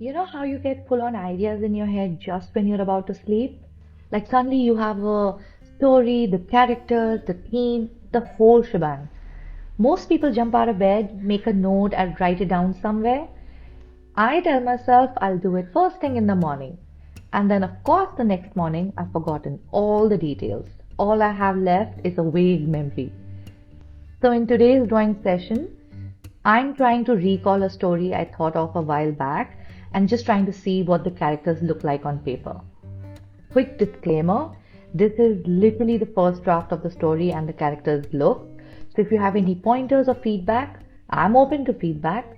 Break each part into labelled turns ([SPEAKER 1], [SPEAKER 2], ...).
[SPEAKER 1] You know how you get full on ideas in your head just when you're about to sleep? Like suddenly you have a story, the characters, the theme, the whole shebang. Most people jump out of bed, make a note, and write it down somewhere. I tell myself I'll do it first thing in the morning. And then, of course, the next morning I've forgotten all the details. All I have left is a vague memory. So, in today's drawing session, I'm trying to recall a story I thought of a while back and just trying to see what the characters look like on paper. Quick disclaimer, this is literally the first draft of the story and the characters look. So if you have any pointers or feedback, I'm open to feedback.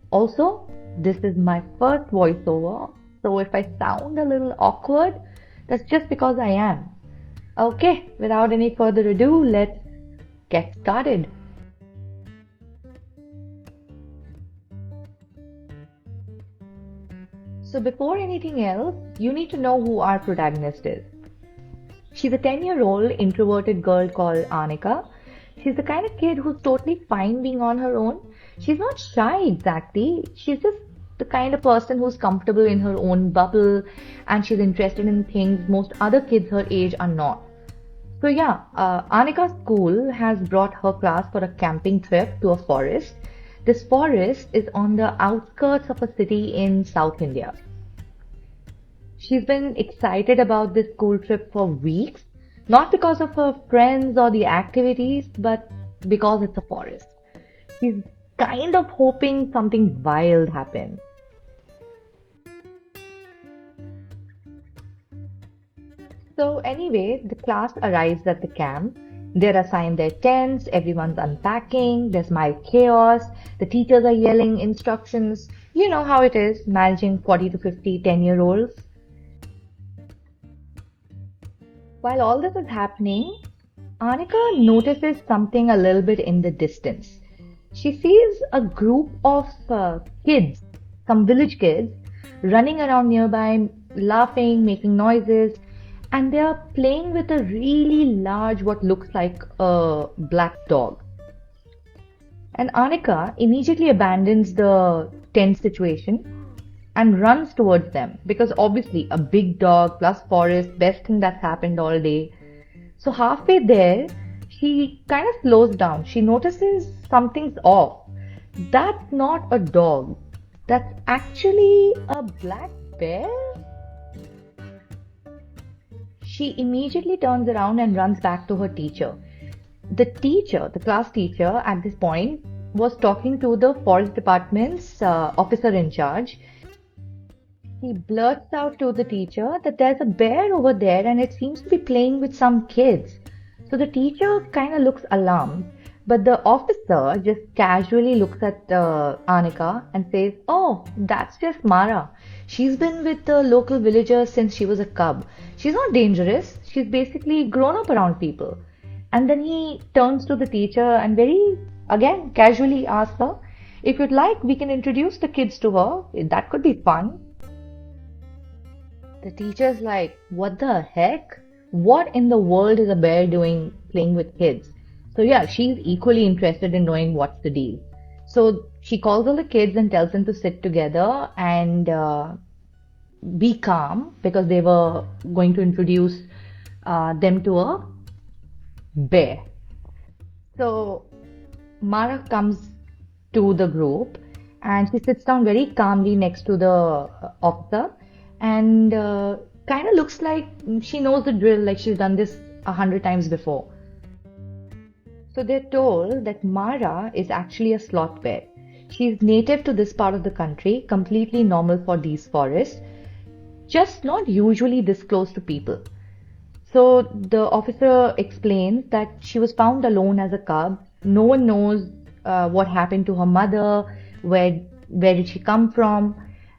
[SPEAKER 1] Also, this is my first voiceover, so if I sound a little awkward, that's just because I am. Okay, without any further ado, let's get started. So before anything else, you need to know who our protagonist is. She's a 10-year-old introverted girl called Anika. She's the kind of kid who's totally fine being on her own. She's not shy exactly. She's just the kind of person who's comfortable in her own bubble and she's interested in things most other kids her age are not. So yeah, Anika's school has brought her class for a camping trip to a forest. This forest is on the outskirts of a city in South India. She's been excited about this school trip for weeks, not because of her friends or the activities, but because it's a forest. She's kind of hoping something wild happens. So anyway, the class arrives at the camp. They're assigned their tents, everyone's unpacking, there's mild chaos, the teachers are yelling instructions. You know how it is, managing 40 to 50 10-year-olds. While all this is happening, Anika notices something a little bit in the distance. She sees a group of kids, some village kids, running around nearby, laughing, making noises, and they are playing with a really large, what looks like a black dog. And Anika immediately abandons the tense situation and runs towards them because obviously a big dog plus forest, best thing that's happened all day. So halfway there, she kind of slows down. She notices something's off. That's not a dog. That's actually a black bear. She immediately turns around and runs back to her teacher. The class teacher at this point was talking to the forest department's officer in charge. He blurts out to the teacher that there's a bear over there and it seems to be playing with some kids. So the teacher kind of looks alarmed, but the officer just casually looks at Anika and says, "Oh, that's just Mara. She's been with the local villagers since she was a cub. She's not dangerous. She's basically grown up around people." And then he turns to the teacher and again, casually asks her, "If you'd like, we can introduce the kids to her. That could be fun." The teacher's like, "What the heck? What in the world is a bear doing playing with kids?" So yeah, she's equally interested in knowing what's the deal. So she calls all the kids and tells them to sit together and be calm because they were going to introduce them to a bear. So Mara comes to the group and she sits down very calmly next to the officer and kind of looks like she knows the drill, like she's done this 100 times before. So they're told that Mara is actually a sloth bear. She's native to this part of the country, completely normal for these forests, just not usually this close to people. So the officer explains that she was found alone as a cub. No one knows what happened to her mother, where did she come from,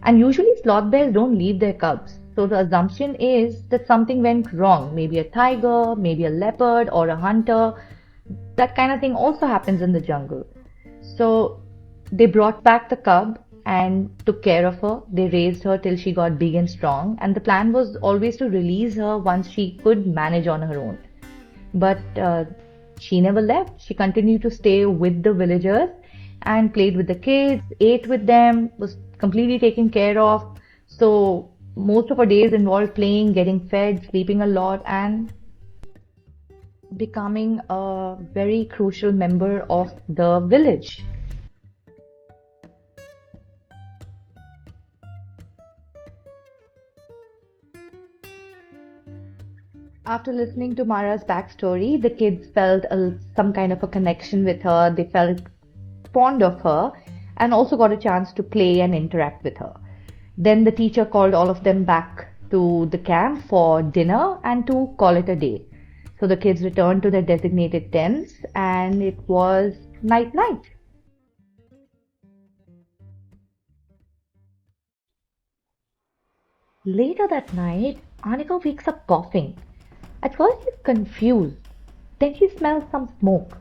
[SPEAKER 1] and usually sloth bears don't leave their cubs. So the assumption is that something went wrong, maybe a tiger, maybe a leopard or a hunter. That kind of thing also happens in the jungle. So they brought back the cub and took care of her. They raised her till she got big and strong. And the plan was always to release her once she could manage on her own. But she never left. She continued to stay with the villagers and played with the kids, ate with them, was completely taken care of. So most of her days involve playing, getting fed, sleeping a lot, and becoming a very crucial member of the village. After listening to Mara's backstory, the kids felt some kind of a connection with her. They felt fond of her and also got a chance to play and interact with her. Then the teacher called all of them back to the camp for dinner and to call it a day. So the kids returned to their designated tents and it was night night. Later that night, Anika wakes up coughing. At first she's confused. Then she smells some smoke.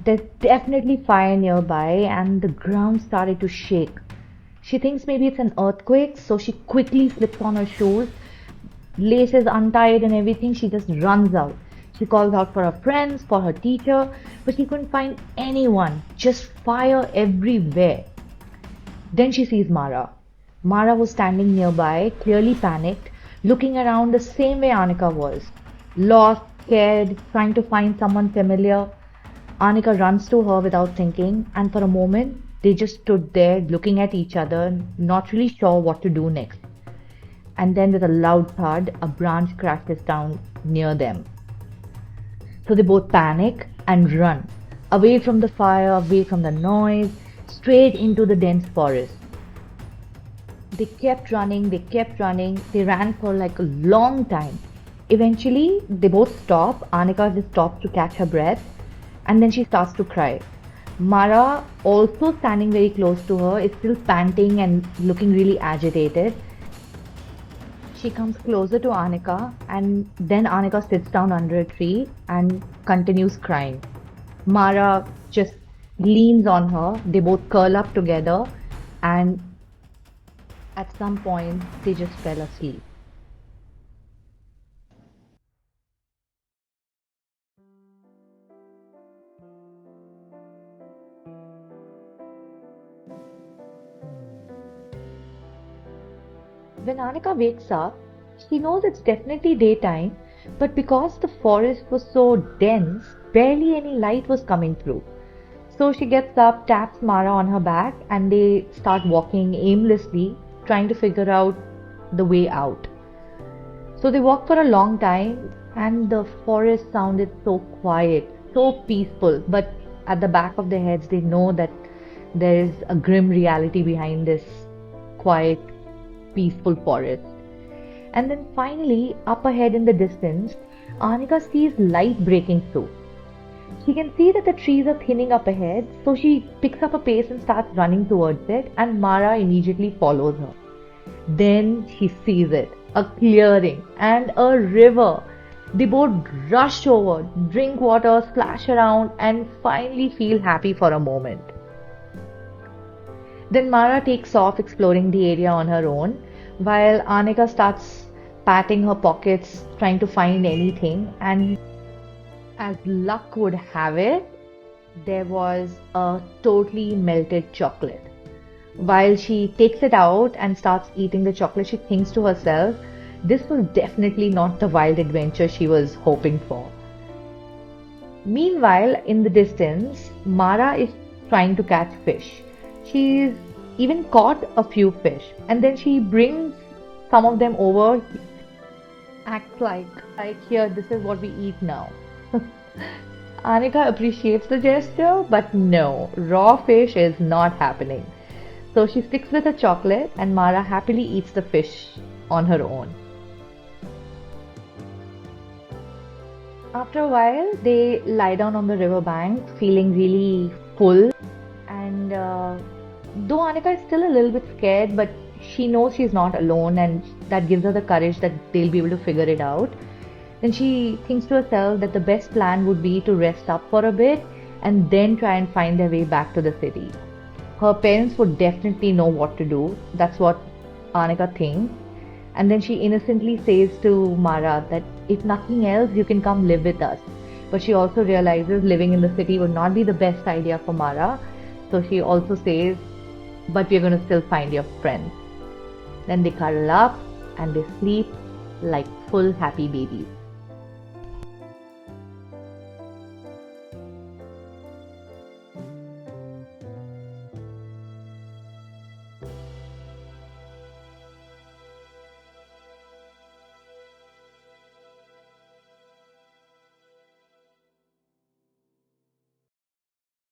[SPEAKER 1] There's definitely fire nearby and the ground started to shake. She thinks maybe it's an earthquake, so she quickly slips on her shoes, laces untied and everything. She just runs out. She calls out for her friends, for her teacher, but she couldn't find anyone. Just fire everywhere. Then she sees Mara. Mara was standing nearby, clearly panicked, looking around the same way Anika was. Lost, scared, trying to find someone familiar. Anika runs to her without thinking, and for a moment, they just stood there looking at each other, not really sure what to do next. And then, with a loud thud, a branch crashes down near them. So they both panic and run, away from the fire, away from the noise, straight into the dense forest. They kept running, they ran for like a long time. Eventually, they both stop. Anika just stops to catch her breath and then she starts to cry. Mara, also standing very close to her, is still panting and looking really agitated. She comes closer to Anika and then Anika sits down under a tree and continues crying. Mara just leans on her. They both curl up together and at some point they just fell asleep. When Anika wakes up, she knows it's definitely daytime, but because the forest was so dense, barely any light was coming through. So she gets up, taps Mara on her back, and they start walking aimlessly, trying to figure out the way out. So they walked for a long time, and the forest sounded so quiet, so peaceful, but at the back of their heads, they know that there is a grim reality behind this quiet, peaceful forest. And then finally, up ahead in the distance, Anika sees light breaking through. She can see that the trees are thinning up ahead, so she picks up a pace and starts running towards it, and Mara immediately follows her. Then she sees it, a clearing and a river. They both rush over, drink water, splash around, and finally feel happy for a moment. Then Mara takes off exploring the area on her own, while Anika starts patting her pockets, trying to find anything, and as luck would have it, there was a totally melted chocolate. While she takes it out and starts eating the chocolate, she thinks to herself, this was definitely not the wild adventure she was hoping for. Meanwhile, in the distance, Mara is trying to catch fish. She's even caught a few fish and then she brings some of them over, acts like here, this is what we eat now. Anika appreciates the gesture, but no, raw fish is not happening. So she sticks with her chocolate and Mara happily eats the fish on her own. After a while, they lie down on the riverbank feeling really full. And though Anika is still a little bit scared, but she knows she's not alone and that gives her the courage that they'll be able to figure it out. Then she thinks to herself that the best plan would be to rest up for a bit and then try and find their way back to the city. Her parents would definitely know what to do. That's what Anika thinks. And then she innocently says to Mara that if nothing else, you can come live with us. But she also realizes living in the city would not be the best idea for Mara. So she also says but we're going to still find your friends. Then they cuddle up and they sleep like full happy babies.